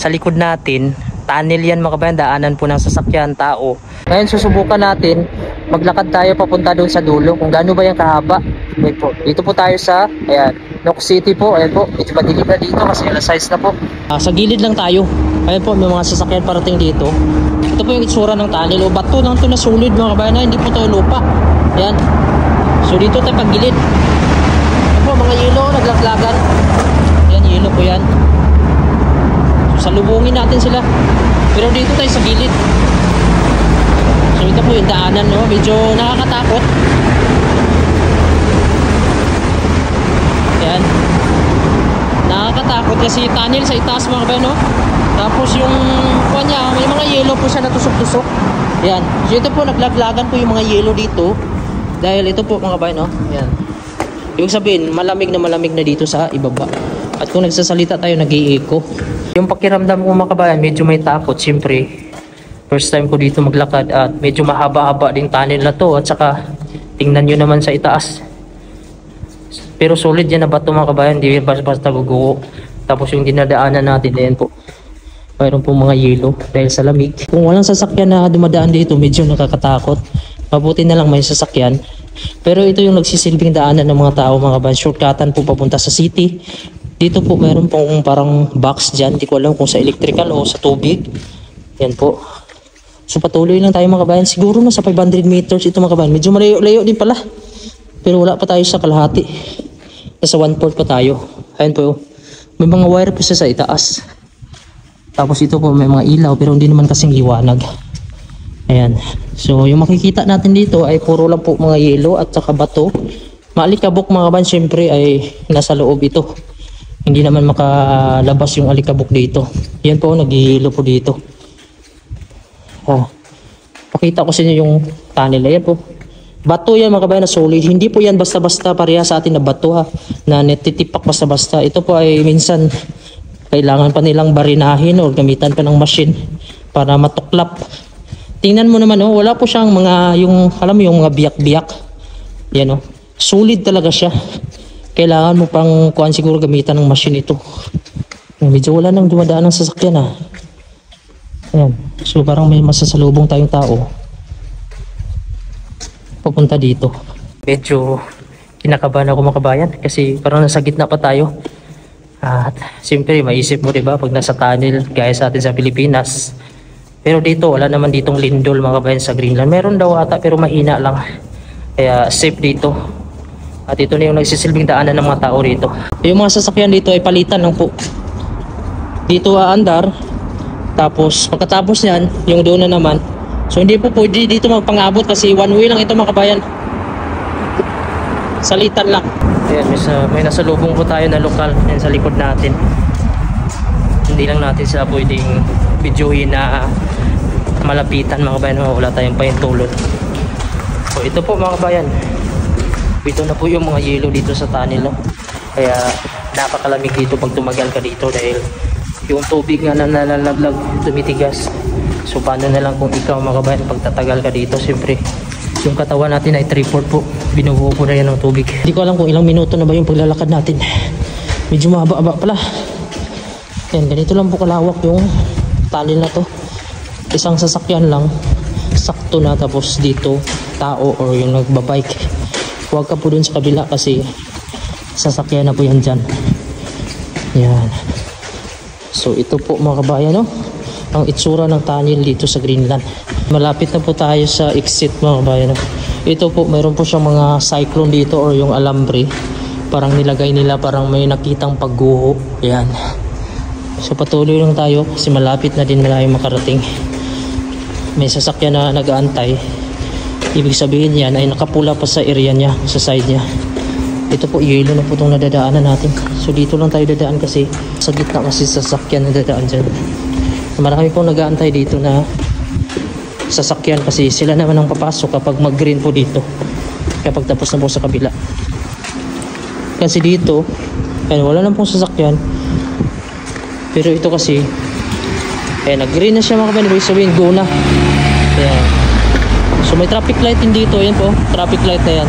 sa likod natin, tunnel yan mga kabayan, daanan po ng sasakyan, tao. Ngayon susubukan natin, maglakad tayo papunta doon sa dulo, kung gaano ba yung kahaba. Wait po, dito po tayo sa, ayan, Noc City po, ayan po, medyo madilim na dito kasi alas 6 na po. Sa gilid lang tayo, ayan po, may mga sasakyan parating dito. Ito po yung itsura ng tunnel, o bato lang ito na sulid mga kabayan, hindi po ito lupa. Ayan, so dito tayo paggilid. Ayan po, mga yelo, naglaglagan. Ayan, yelo po yan. So salubungin natin sila, pero dito tayo sa gilid. So ito po yung daanan, no? Medyo nakakatakot. Ayan, nakakatakot kasi tunnel sa itaas mga kabayan, no? Tapos yung kanya, may mga yelo po siya na tusok-tusok. Ayan, so ito po naglaglagan po yung mga yelo dito. Dahil ito po mga kabayan, no? Ayan, ibig sabihin malamig na dito sa ibaba. At kung nagsasalita tayo, nag-i-echo. Yung pakiramdam ko mga kabayan, medyo may takot. Siyempre, first time ko dito maglakad at medyo mahaba-haba din tunnel na to. At saka, tingnan nyo naman sa itaas. Pero solid yan na bato mga kabayan, hindi basta guguho. Tapos yung dinadaanan natin, ayan po, mayroon po mga yelo dahil sa lamig. Kung walang sasakyan na dumadaan dito, medyo nakakatakot. Mabuti na lang may sasakyan. Pero ito yung nagsisilbing daanan ng mga tao mga kabayan. Shortcutan po papunta sa city. Dito po mayroon pong parang box dyan. Hindi ko alam kung sa electrical o sa tubig. Yan po. So patuloy lang tayo mga kabayan. Siguro na sa 500 meters ito mga kabayan. Medyo malayo din pala. Pero wala pa tayo sa kalahati. Nasa 1/4 pa tayo. Ayan po. May mga wire po sa itaas. Tapos ito po may mga ilaw pero hindi naman kasing liwanag. Ayan. So yung makikita natin dito ay puro lang po mga yelo at saka bato. Maalikabok mga kabayan, syempre ay nasa loob ito. Hindi naman makalabas yung alikabok dito. Yan po, nag-yelo po dito. Pakita ko sa inyo yung tunnel. Ayan po. Bato yan mga kabayan na solid. Hindi po yan basta-basta pareha sa atin na bato ha. Na netitipak basta-basta. Ito po ay minsan kailangan pa nilang barinahin o gamitan pa ng machine para matuklap. Tingnan mo naman, oh, wala po siyang mga, yung, alam mo yung mga biyak-biyak. Yan, oh. Solid talaga siya. Kailangan mo pang kuhan siguro gamitan ng machine ito. Medyo wala nang dumadaan ng sasakyan, ah. Ayan. So parang may masasalubong tayong tao papunta dito. Medyo kinakabahan ako mga kabayan kasi parang nasa gitna pa tayo. At siyempre maisip mo diba pag nasa tunnel gaya sa atin sa Pilipinas. Pero dito wala naman ditong lindol mga kabayan sa Greenland. Meron daw ata pero mahina lang. Kaya safe dito. At ito na yung nagsisilbing daanan ng mga tao rito. Yung mga sasakyan dito ay palitan lang po. Dito aandar. Tapos pagkatapos yan, yung doon na naman. So hindi po pwede dito magpangabot kasi one way lang ito mga kabayan. Salitan lang. Ayan, may nasalubong po tayo na lokal yan sa likod natin. Hindi lang natin sila pwedeng videohin na malapitan mga kabayan. Wala tayong pahintulot. So ito po mga kabayan. Ito na po yung mga yelo dito sa tunnel. Kaya napakalamig dito pag tumagal ka dito dahil yung tubig nga na nalalaglag tumitigas. So paano na lang kung ikaw mga kabayan pagtatagal ka dito, siyempre yung katawan natin ay 3/4 po, binubuo po na yan ng tubig. Hindi ko alam kung ilang minuto na ba yung paglalakad natin. Medyo mahaba-haba pala. Yan, ganito lang po kalawak yung tunnel na to. Isang sasakyan lang sakto na, tapos dito tao or yung nagbabike. Huwag ka po dun sa kabila kasi sasakyan na po yan dyan. Yan. So ito po mga kabayan, no? Ang itsura ng tunnel dito sa Greenland. Malapit na po tayo sa exit mga kabayan, no? Ito po, mayroon po siyang mga cyclone dito or yung alambre. Parang nilagay nila, parang may nakitang pagguho. Yan. So patuloy lang tayo kasi malapit na din na tayo makarating. May sasakyan na nag-aantay. Ibig sabihin yan ay nakapula pa sa area niya, sa side niya. Ito po, yelo na po itong nadadaanan natin. So dito lang tayo dadaan kasi sa gitna kasi sasakyan na dadaan dyan. Marami pong nag-aantay dito na sasakyan kasi sila naman ang papasok kapag mag-green po dito. Kapag tapos na po sa kabila. Kasi dito, wala na pong sasakyan. Pero ito kasi, nag-green na siya mga kabayan. Ibig sabihin, go na. Ayan. So may traffic light din dito, yan po, traffic light na yan.